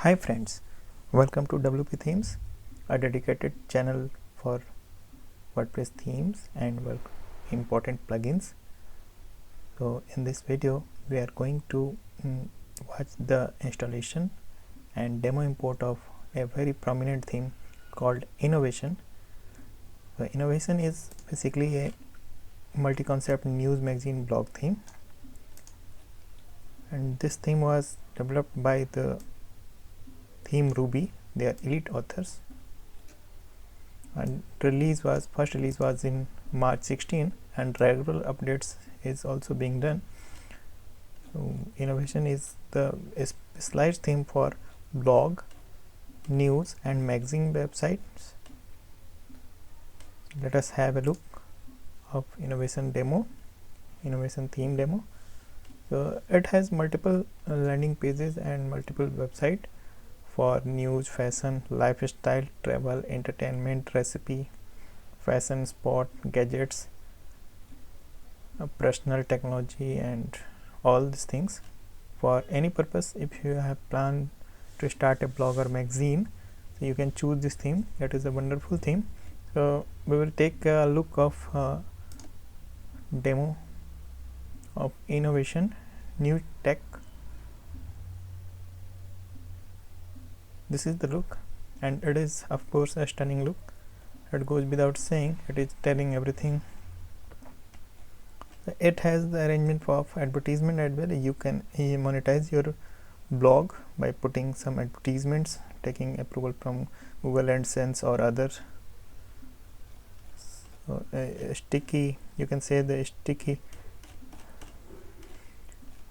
Hi friends, welcome to WP Themes, a dedicated channel for WordPress themes and important plugins. So in this video we are going to watch the installation and demo import of a very prominent theme called Innovation. So Innovation is basically a multi-concept news magazine blog theme, and this theme was developed by the Theme Ruby. They are elite authors, and first release was in March 16, and regular updates is also being done. So Innovation is the specialized theme for blog, news and magazine websites. Let us have a look of Innovation theme demo. So it has multiple landing pages and multiple websites for news, fashion, lifestyle, travel, entertainment, recipe, fashion, sport, gadgets, personal technology, and all these things. For any purpose, if you have planned to start a blog or magazine, so you can choose this theme. It is a wonderful theme. So we will take a look of demo of Innovation new tech. This is the look, and it is of course a stunning look. It goes without saying, it is telling everything. It has the arrangement of advertisement as well. You can monetize your blog by putting some advertisements, taking approval from Google AdSense or other. So sticky, you can say the sticky,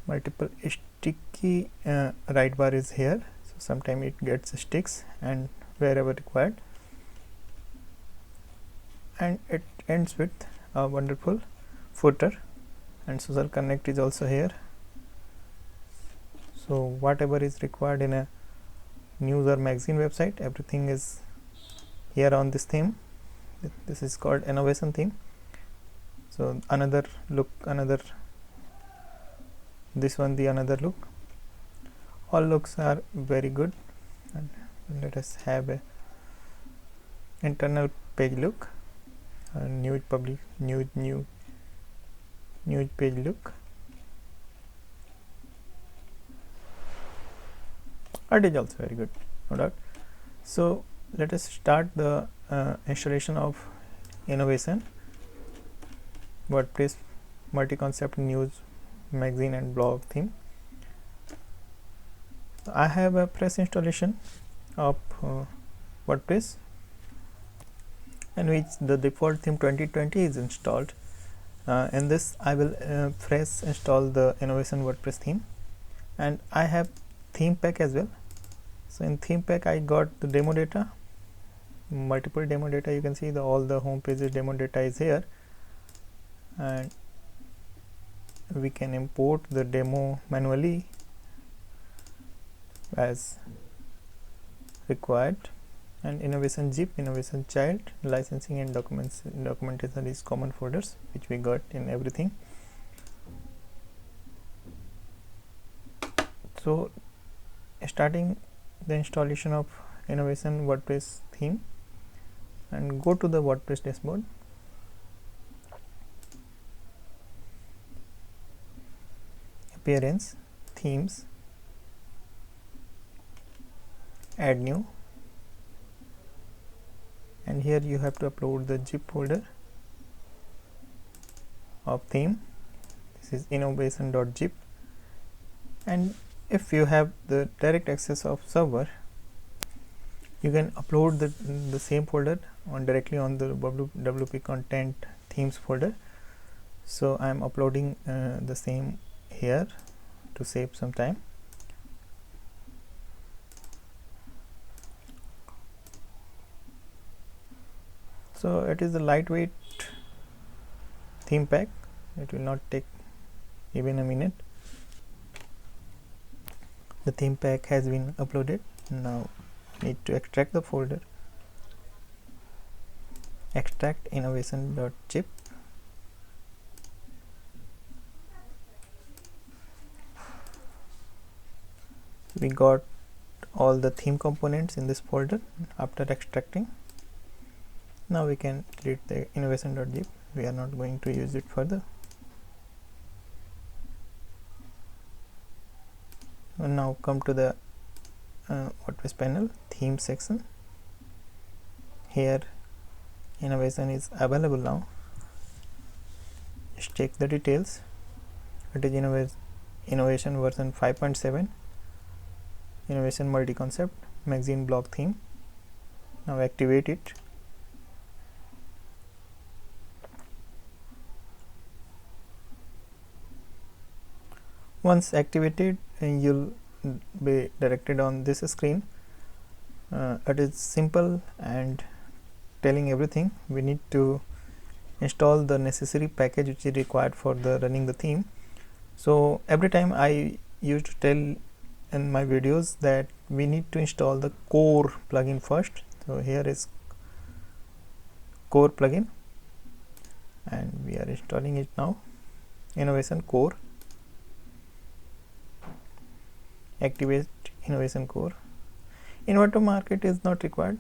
multiple sticky right bar is here. So sometimes it gets sticks and wherever required, and it ends with a wonderful footer, and social connect is also here. So whatever is required in a news or magazine website, everything is here on this theme. This is called Innovation theme. So another look, this one, the another look. All looks are very good, and let us have a internal page look, news page look. Art is also very good, no doubt. So let us start the installation of Innovation WordPress multi-concept news magazine and blog theme. I have a press installation of WordPress, in which the default theme 2020 is installed. In this I will fresh install the Innovation WordPress theme, and I have theme pack as well. So in theme pack I got the demo data, multiple demo data. You can see all the home pages demo data is here, and we can import the demo manually as required. And Innovation zip, Innovation child, licensing and documentation is common folders which we got in everything. So starting the installation of Innovation WordPress theme, and go to the WordPress dashboard. Appearance, themes, add new, and here you have to upload the zip folder of theme. This is innovation.zip, and if you have the direct access of server, you can upload the same folder directly on the WP content themes folder. So I am uploading the same here to save some time. So it is a lightweight theme pack. It will not take even a minute. The theme pack has been uploaded. Now need to extract the folder. Extract innovation.zip. We got all the theme components in this folder after extracting. Now we can delete the innovation.zip. We are not going to use it further. And now come to the WordPress panel, theme section. Here innovation is available now. Just check the details. It is innovation version 5.7, innovation multi-concept magazine blog theme. Now activate it. Once activated, you'll be directed on this screen. It is simple and telling everything. We need to install the necessary package which is required for the running the theme. So every time I used to tell in my videos that we need to install the core plugin first. So here is core plugin and we are installing it now. Innovation core. Activate innovation core. Inverter market is not required,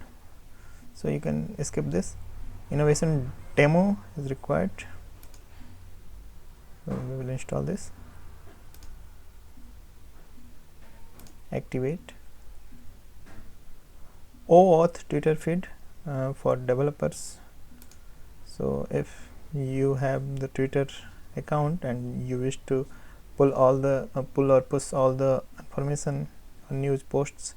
so you can skip this. Innovation demo is required, so we will install this. Activate. OAuth Twitter feed for developers. So if you have the Twitter account and you wish to pull or push all the information or news posts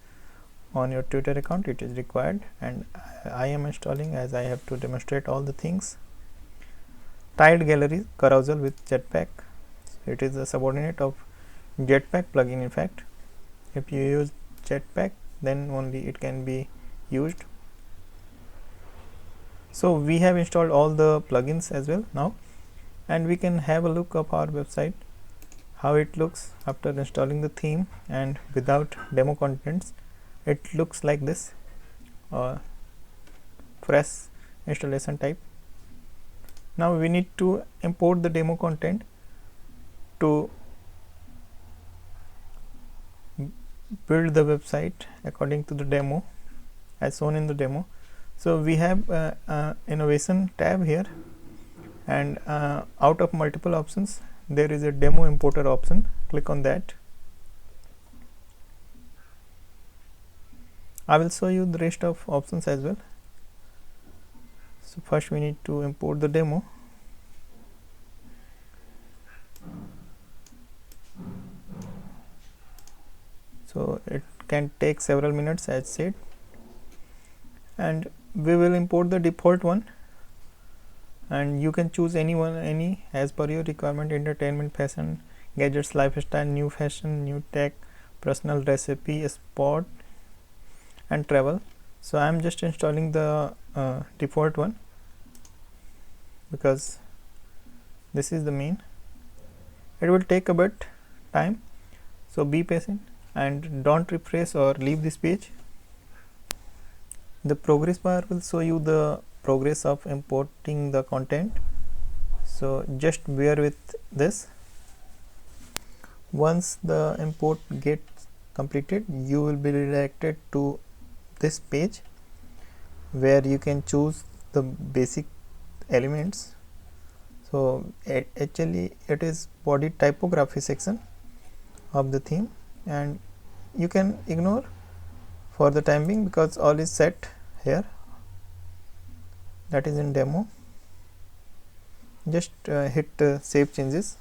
on your Twitter account, it is required, and I am installing as I have to demonstrate all the things. Tide Gallery Carousel with Jetpack. It is a subordinate of Jetpack plugin. In fact, if you use Jetpack, then only it can be used. So we have installed all the plugins as well now, and we can have a look of our website, how it looks after installing the theme and without demo contents. It looks like this, fresh installation type. Now we need to import the demo content to build the website according to the demo as shown in the demo. So we have innovation tab here, and out of multiple options there is a demo importer option. Click on that. I will show you the rest of options as well. So first we need to import the demo. So it can take several minutes as said, and we will import the default one, and you can choose any as per your requirement: entertainment, fashion, gadgets, lifestyle, new fashion, new tech, personal, recipe, sport and travel. So I am just installing the default one because this is the main. It will take a bit time, so be patient and don't refresh or leave this page. The progress bar will show you the progress of importing the content, so just bear with this. Once the import gets completed, you will be redirected to this page where you can choose the basic elements. So actually it is body typography section of the theme, and you can ignore for the time being because all is set here. That is in demo. Just hit save changes.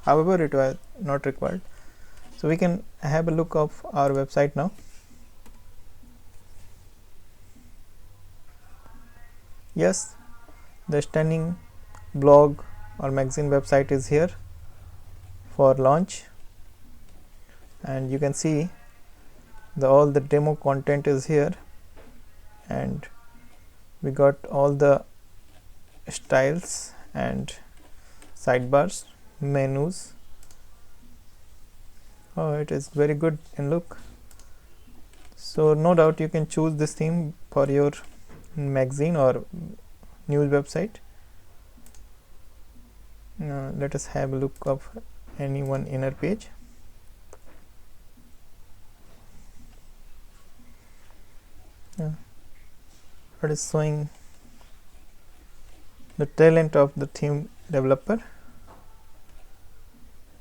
However, it was not required. So we can have a look of our website now. Yes, the stunning blog or magazine website is here for launch, and you can see all the demo content is here, and we got all the styles and sidebars, menus. Oh, it is very good in look. So no doubt you can choose this theme for your magazine or news website. Let us have a look of any one inner page. it is showing the talent of the theme developer.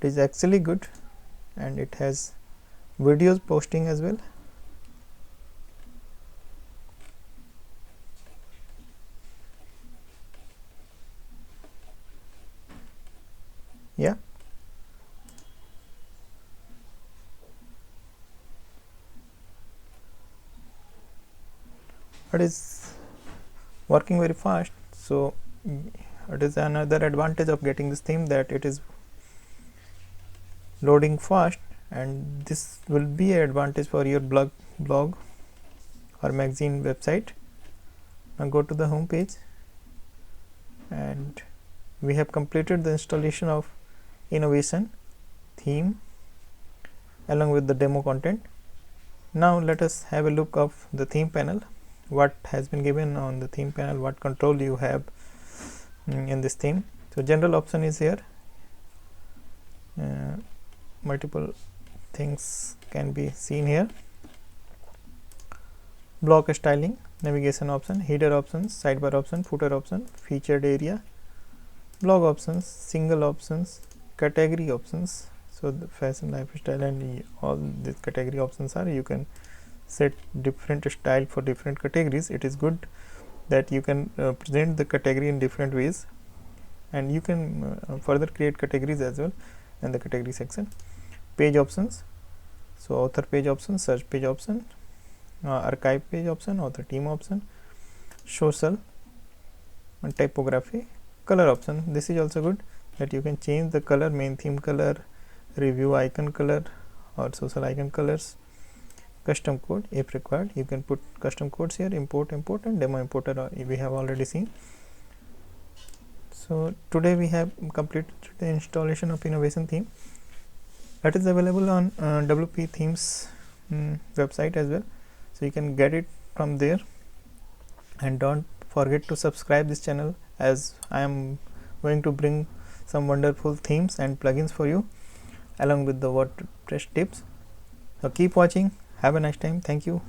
It is actually good, and it has videos posting as well. Yeah, it is working very fast. So it is another advantage of getting this theme, that it is loading fast, and this will be an advantage for your blog or magazine website. Now go to the home page, and we have completed the installation of innovation theme along with the demo content. Now let us have a look of the theme panel, what has been given on the theme panel, what control you have in this theme. So general option is here, multiple things can be seen here. Block styling, navigation option, header options, sidebar option, footer option, featured area, blog options, single options, category options. So the fashion, lifestyle, and all these category options are, you can set different style for different categories. It is good that you can present the category in different ways, and you can further create categories as well in the category section. Page options, so author page option, search page option, archive page option, author team option, social, and typography. Color option, this is also good, that you can change the color, main theme color, review icon color, or social icon colors. Custom code, if required, you can put custom codes here. Import, and demo importer we have already seen. So today we have completed the installation of innovation theme. That is available on WP Themes website as well, so you can get it from there. And don't forget to subscribe this channel, as I am going to bring some wonderful themes and plugins for you along with the WordPress tips. So keep watching. Have a nice time. Thank you.